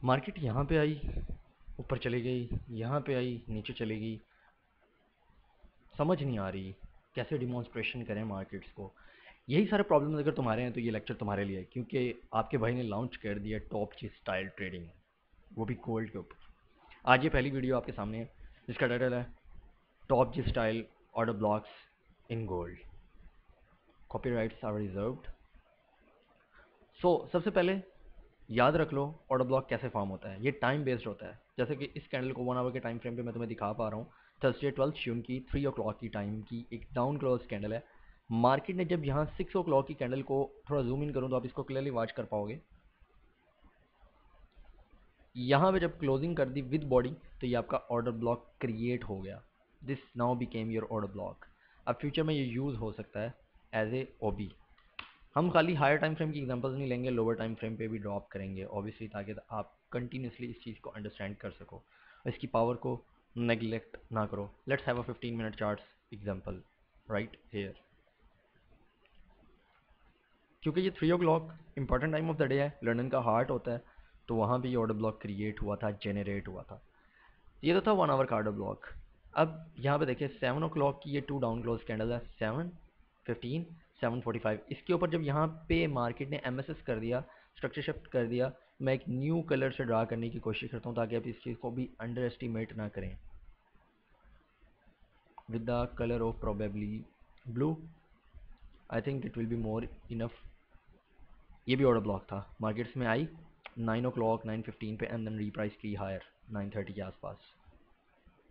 Market यहाँ पे आई, ऊपर चली गई, यहाँ पे आई, नीचे चली गई। समझ नहीं आ रही कैसे डिमॉन्स्ट्रेशन करें मार्केट्स को। यही सारे प्रॉब्लम्स अगर तुम्हारे हैं तो ये लेक्चर तुम्हारे लिए है, क्योंकि आपके भाई ने लॉन्च कर दिया टॉप जी स्टाइल ट्रेडिंग, वो भी गोल्ड के ऊपर। आज ये पहली वीडियो आपके सामने है जिसका टाइटल है top G style order blocks in gold, copyrights are reserved. So सबसे पहले याद रख लो ऑर्डर ब्लॉक कैसे फॉर्म होता है। ये टाइम बेस्ड होता है, जैसे कि इस कैंडल को 1 आवर के टाइम फ्रेम पे मैं तुम्हें दिखा पा रहा हूँ। थर्सडे 12 जून की 3 o'clock की टाइम की एक डाउन क्लोज कैंडल है। मार्केट ने जब यहाँ 6 o'clock की कैंडल को, थोड़ा जूम इन करूँ तो आप इसको क्लियरली वॉच कर पाओगे, यहाँ पे जब क्लोजिंग कर दी विद बॉडी तो ये आपका ऑर्डर ब्लॉक क्रिएट हो गया। This now became your order block. अब फ्यूचर में ये यूज़ हो सकता है एज ए ओबी। हम खाली हायर टाइम फ्रेम की एग्जांपल्स नहीं लेंगे, लोअर टाइम फ्रेम पे भी ड्रॉप करेंगे ऑब्वियसली, ताकि आप कंटिन्यूसली इस चीज़ को अंडरस्टैंड कर सको, इसकी पावर को नेग्लेक्ट ना करो। Let's have a 15 minute charts example right here. क्योंकि ये 3 o'clock important time of the day है, लंदन का हार्ट होता है, तो वहाँ भी ये ऑर्डर ब्लॉक क्रिएट हुआ था, जेनरेट हुआ था। ये तो था 1 आवर का ऑर्डर ब्लॉक। अब यहाँ पे देखिए 7 o'clock की ये 2 डाउन क्लोज कैंडल है, 7:15, 7:45। इसके ऊपर जब यहाँ पे मार्केट ने एमएसएस कर दिया, स्ट्रक्चर शिफ्ट कर दिया, मैं एक न्यू कलर से ड्रा करने की कोशिश करता हूँ ताकि आप इस चीज़ को भी अंडर एस्टिमेट ना करें। With the colour of probably blue, I think it will be more enough. ये भी ऑर्डर ब्लॉक था, मार्केट्स में आई 9 o'clock 9:15 पे एंड देन रीप्राइस की हायर 9:30 के आसपास।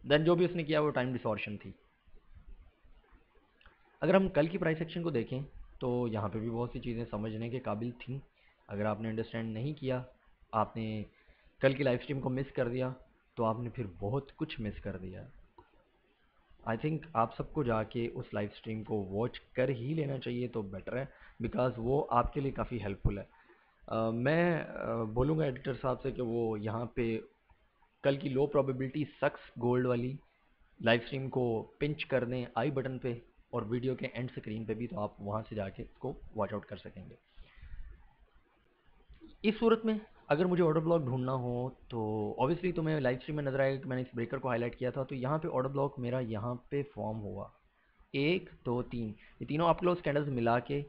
देन जो भी उसने किया वो टाइम डिसॉर्शन थी। अगर हम कल की प्राइस एक्शन को देखें तो यहाँ पे भी बहुत सी चीज़ें समझने के काबिल थी। अगर आपने अंडरस्टैंड नहीं किया, आपने कल की लाइव स्ट्रीम को मिस कर दिया, तो आपने फिर बहुत कुछ मिस कर दिया। आई थिंक आप सबको जाके उस लाइव स्ट्रीम को वॉच कर ही लेना चाहिए तो बेटर है, बिकॉज वो आपके लिए काफ़ी हेल्पफुल है। मैं बोलूँगा एडिटर साहब से कि वो यहाँ पे कल की लो प्रोबेबिलिटी सक्स गोल्ड वाली लाइव स्ट्रीम को पिंच कर दें आई बटन पे और वीडियो के एंड स्क्रीन पे भी, तो आप वहाँ से जाके इसको वॉच आउट कर सकेंगे। इस सूरत में अगर मुझे ऑर्डर ब्लॉक ढूंढना हो तो ऑब्वियसली तो मैं लाइव स्ट्रीम में नजर आएगा कि मैंने इस ब्रेकर को हाईलाइट किया था, तो यहाँ पे ऑर्डर ब्लॉक मेरा यहाँ पे फॉर्म हुआ। 1 2 3, ये तीनों अप क्लोज कैंडल्स मिला के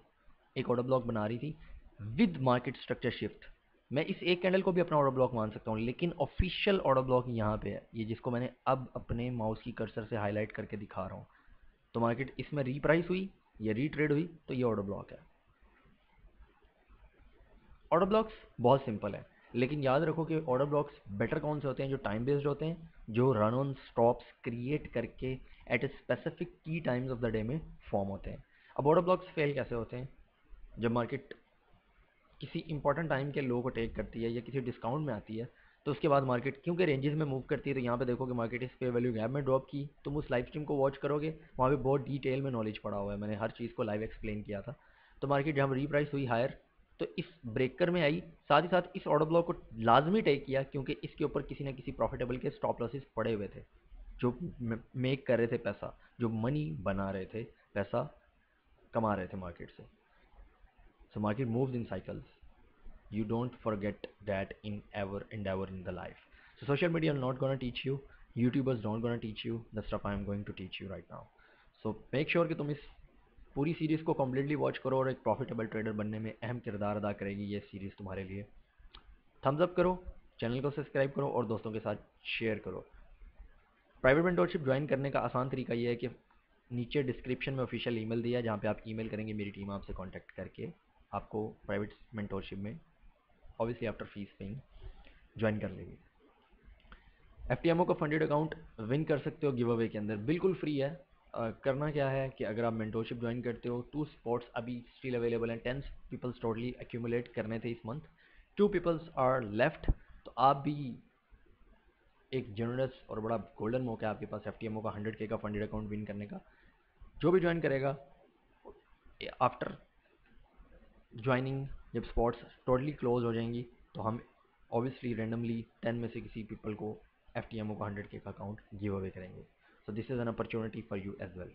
एक ऑर्डर ब्लॉक बना रही थी विद मार्केट स्ट्रक्चर शिफ्ट। मैं इस एक कैंडल को भी अपना ऑर्डर ब्लॉक मान सकता हूँ, लेकिन ऑफिशियल ऑर्डर ब्लॉक यहाँ पे है, ये जिसको मैंने अब अपने माउस की कर्सर से हाईलाइट करके दिखा रहा हूँ। तो मार्केट इसमें रीप्राइस हुई, ये रीट्रेड हुई, तो ये ऑर्डर ब्लॉक है। ऑर्डर ब्लॉक्स बहुत सिंपल है, लेकिन याद रखो कि ऑर्डर ब्लॉक्स बेटर कौन से होते हैं, जो टाइम बेस्ड होते हैं, जो रन ऑन स्टॉप्स क्रिएट करके एट ए स्पेसिफिक की टाइम्स ऑफ द डे में फॉर्म होते हैं। अब ऑर्डर ब्लॉक्स फेल कैसे होते हैं? जब मार्केट किसी इंपॉर्टेंट टाइम के लो को टेक करती है या किसी डिस्काउंट में आती है, तो उसके बाद मार्केट क्योंकि रेंजेस में मूव करती है, तो यहाँ पे देखोगे मार्केट इस पे वैल्यू गैप में ड्रॉप की। तुम उस लाइव स्ट्रीम को वॉच करोगे, वहाँ पे बहुत डिटेल में नॉलेज पड़ा हुआ है, मैंने हर चीज़ को लाइव एक्सप्लेन किया था। तो मार्केट जब रीप्राइस हुई हायर, तो इस ब्रेकर में आई, साथ ही साथ इस ऑर्डर ब्लॉक को लाजमी टेक किया, क्योंकि इसके ऊपर किसी न किसी प्रॉफिटेबल के स्टॉप लॉसेस पड़े हुए थे, जो मेक कर रहे थे पैसा, जो मनी बना रहे थे, पैसा कमा रहे थे मार्केट से। So market moves in cycles, you don't forget that in ever endeavor in the life. So social media are not gonna teach you, YouTubers don't gonna teach you the stuff I am going to teach you right now. So make sure कि तुम इस पूरी series को completely watch करो, और एक profitable trader बनने में अहम किरदार अदा करेगी ये सीरीज तुम्हारे लिए। थम्स अप करो, चैनल को सब्सक्राइब करो और दोस्तों के साथ शेयर करो। प्राइवेट मेंटोरशिप ज्वाइन करने का आसान तरीका ये है कि नीचे डिस्क्रिप्शन में ऑफिशियल ईमेल दिया है, जहाँ पे आप ईमेल करेंगे मेरी टीम आपसे कांटेक्ट करके आपको प्राइवेट मेंटोरशिप में obviously after fees paying join कर लेगी। एफटीएमओ का फंडेड अकाउंट विन कर सकते हो गिव अवे के अंदर, बिल्कुल फ्री है। करना क्या है कि अगर आप मेंटोरशिप ज्वाइन करते हो, 2 स्पॉट्स अभी स्टिल अवेलेबल हैं, 10 पीपल्स टोटली एक्यूमुलेट करने थे इस मंथ, 2 पीपल्स आर लेफ्ट। तो आप भी एक जनरस और बड़ा गोल्डन मौका है आपके पास एफटीएमओ का 100K का फंडेड अकाउंट विन करने का। जो भी ज्वाइन करेगा आफ्टर ज्वाइनिंग, जब स्पॉट्स टोटली क्लोज हो जाएंगी, तो हम ऑब्वियसली रेंडमली 10 में से किसी पीपल को एफटीएमओ का 100K का अकाउंट गिव अवे करेंगे। So this is an opportunity for you as well.